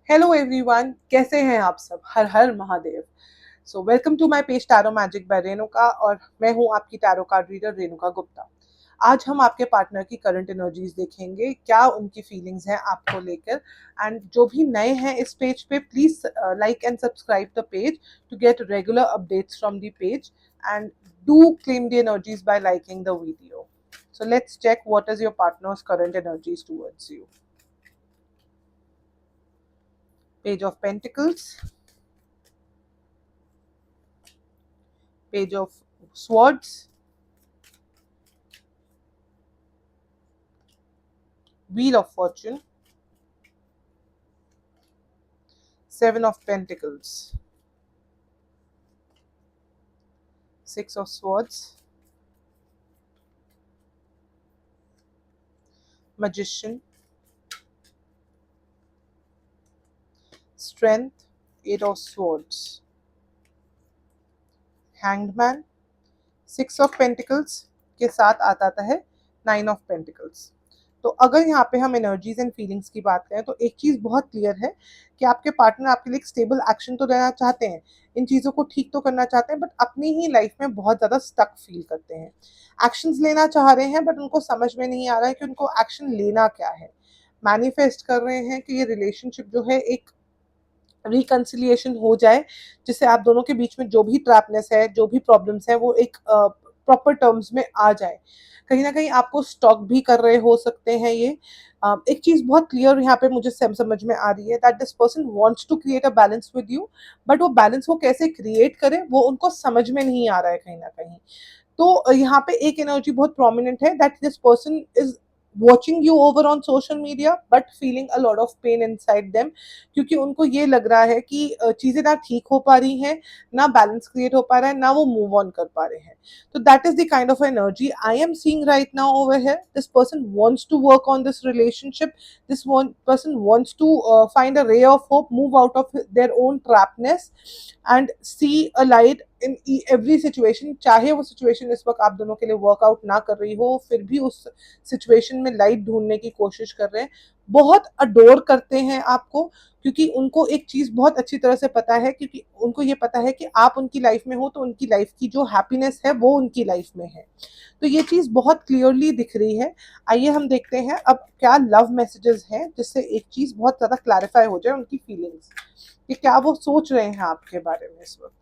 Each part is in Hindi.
हेलो एवरीवन, कैसे हैं आप सब? Har Har Mahadev. So welcome to my page tarot magic by Renuka और मैं हूं आपकी tarot card reader Renuka Gupta. आज हम आपके पार्टनर की करंट एनर्जीज देखेंगे, क्या उनकी फीलिंग्स हैं आपको लेकर। एंड जो भी नए हैं इस पेज पे, please like and subscribe the page to get regular updates from the page and do claim the energies by liking the video. So let's check what is your partner's current energies towards you. Page of Pentacles, Page of Swords, Wheel of Fortune, Seven of Pentacles, Six of Swords, Magician, Strength, Eight of Swords, Hanged Man, Six of Pentacles के साथ आता है Nine of Pentacles। तो अगर यहाँ पे हम एनर्जीज एंड फीलिंग्स की बात करें तो एक चीज़ बहुत क्लियर है कि आपके पार्टनर आपके लिए एक स्टेबल एक्शन तो लेना चाहते हैं, इन चीज़ों को ठीक तो करना चाहते हैं, बट अपनी ही लाइफ में बहुत ज़्यादा स्टक फील करते हैं। एक्शंस लेना चाह रहे हैं बट उनको समझ में नहीं आ रहा है कि उनको एक्शन लेना क्या है। मैनिफेस्ट कर रहे हैं कि ये रिलेशनशिप जो है एक रिकन्सिलिएशन हो जाए, जिससे आप दोनों के बीच में जो भी ट्रैपनेस है, जो भी प्रॉब्लम्स है, वो एक प्रॉपर टर्म्स में आ जाए। कहीं ना कहीं आपको स्टॉक भी कर रहे हो सकते हैं ये। एक चीज बहुत क्लियर यहाँ पे मुझे समझ में आ रही है that this person wants to create a balance with you, but वो बैलेंस वो कैसे क्रिएट करे वो उनको समझ में नहीं आ रहा है कहीं ना कहीं। तो यहाँ पे एक एनर्जी बहुत प्रोमिनेंट है that this person is watching you over on social media but feeling a lot of pain inside them, क्योंकि उनको ये लग रहा है कि चीजें ना ठीक हो पा रही हैं, ना बैलेंस क्रिएट हो पा रहा है, ना वो मूव ऑन कर पा रहे हैं। तो that is the kind of energy I am seeing right now over here. This person wants to work on this relationship, this one person wants to find a ray of hope, move out of their own trapness and see a light in every situation. चाहे वो सिचुएशन इस वक्त आप दोनों के लिए वर्कआउट ना कर रही हो, फिर भी उस सिचुएशन में लाइट ढूंढने की कोशिश कर रहे हैं। बहुत अडोर करते हैं आपको, क्योंकि उनको एक चीज बहुत अच्छी तरह से पता है, क्योंकि उनको ये पता है कि आप उनकी लाइफ में हो तो उनकी लाइफ की जो हैप्पीनेस है वो उनकी लाइफ में है। तो ये चीज बहुत क्लियरली दिख रही है। आइए हम देखते हैं अब क्या लव मैसेजेस हैं, जिससे एक चीज बहुत ज्यादा क्लैरिफाई हो जाए उनकी फीलिंग्स, कि क्या वो सोच रहे हैं आपके बारे में इस वक्त।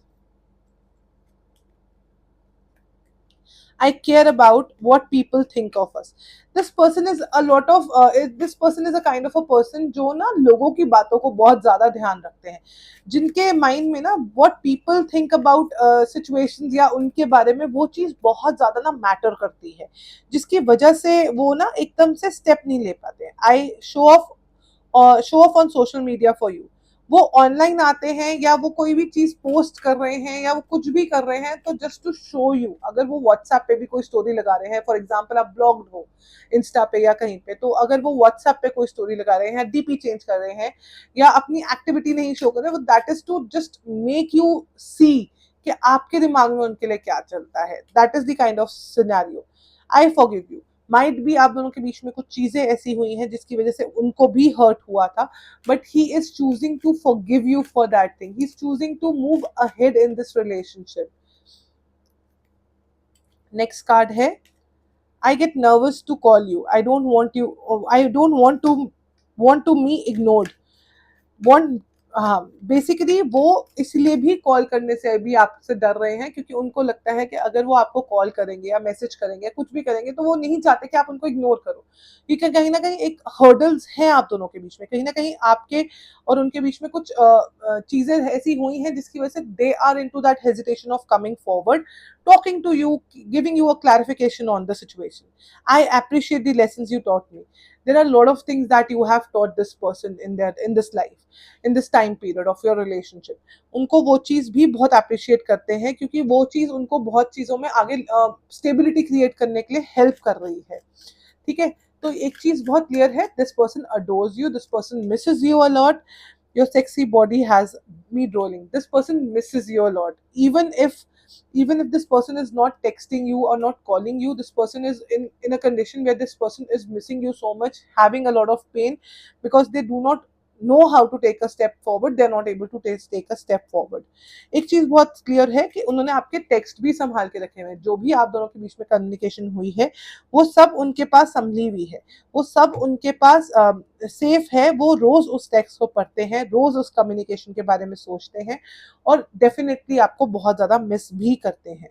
I care about what people think of us. This person is a lot of this person is a kind of a person जो ना लोगों की बातों को बहुत ज्यादा ध्यान रखते हैं, जिनके माइंड में ना what people think about situations या उनके बारे में वो चीज बहुत ज्यादा ना मैटर करती है, जिसकी वजह से वो ना एकदम से स्टेप नहीं ले पाते। I show off on social media for you. वो ऑनलाइन आते हैं या वो कोई भी चीज पोस्ट कर रहे हैं या वो कुछ भी कर रहे हैं तो जस्ट टू शो यू। अगर वो व्हाट्सएप पे भी कोई स्टोरी लगा रहे हैं, फॉर एग्जांपल आप ब्लॉग्ड हो इंस्टा पे या कहीं पे, तो अगर वो व्हाट्सएप पे कोई स्टोरी लगा रहे हैं, डीपी चेंज कर रहे हैं या अपनी एक्टिविटी नहीं शो कर रहे, वो that is to just make you see कि आपके दिमाग में उनके लिए क्या चलता है। That is the kind of scenario. I forgive you. Might भी आप दोनों के बीच में कुछ चीजें ऐसी हुई हैं जिसकी वजह से उनको भी हर्ट हुआ था, but he is choosing to forgive you for that thing. He's choosing to move ahead in this relationship. Next card है, I get nervous to call you. I don't want you. I don't want to me ignored. Want, हाँ, बेसिकली वो इसलिए भी कॉल करने से भी आपसे डर रहे हैं, क्योंकि उनको लगता है कि अगर वो आपको कॉल करेंगे या मैसेज करेंगे, कुछ भी करेंगे, तो वो नहीं चाहते कि आप उनको इग्नोर करो, क्योंकि कहीं ना कहीं एक हर्डल्स हैं आप दोनों के बीच में। कहीं ना कहीं आपके और उनके बीच में कुछ चीजें ऐसी हुई हैं जिसकी वजह से they are into that hesitation of coming forward, talking to you, giving you a clarification on the situation. I appreciate the lessons you taught me. There are a lot of things that you have taught this person in this life, in this time period of your relationship. उनको वो चीज़ भी बहुत अप्रिशिएट करते हैं, क्योंकि वो चीज़ उनको बहुत चीज़ों में आगे स्टेबिलिटी क्रिएट करने के लिए हेल्प कर रही है। ठीक है, तो एक चीज़ बहुत क्लियर है, this person adores you, this person Mrs you a lot, your sexy body has me drooling. This person misses you a lot. Even if this person is not texting you or not calling you, this person is in a condition where this person is missing you so much, having a lot of pain, because they do not know how to take a step forward, they are not able to take a step forward. एक चीज बहुत क्लियर है कि उन्होंने आपके टेक्स्ट भी संभाल के रखे हुए हैं, जो भी आप दोनों के बीच में कम्युनिकेशन हुई है वो सब उनके पास संभली हुई है, वो सब उनके पास सेफ है। वो रोज उस टेक्स्ट को पढ़ते हैं, रोज उस कम्युनिकेशन के बारे में सोचते हैं और डेफिनेटली आपको बहुत ज्यादा मिस भी करते हैं।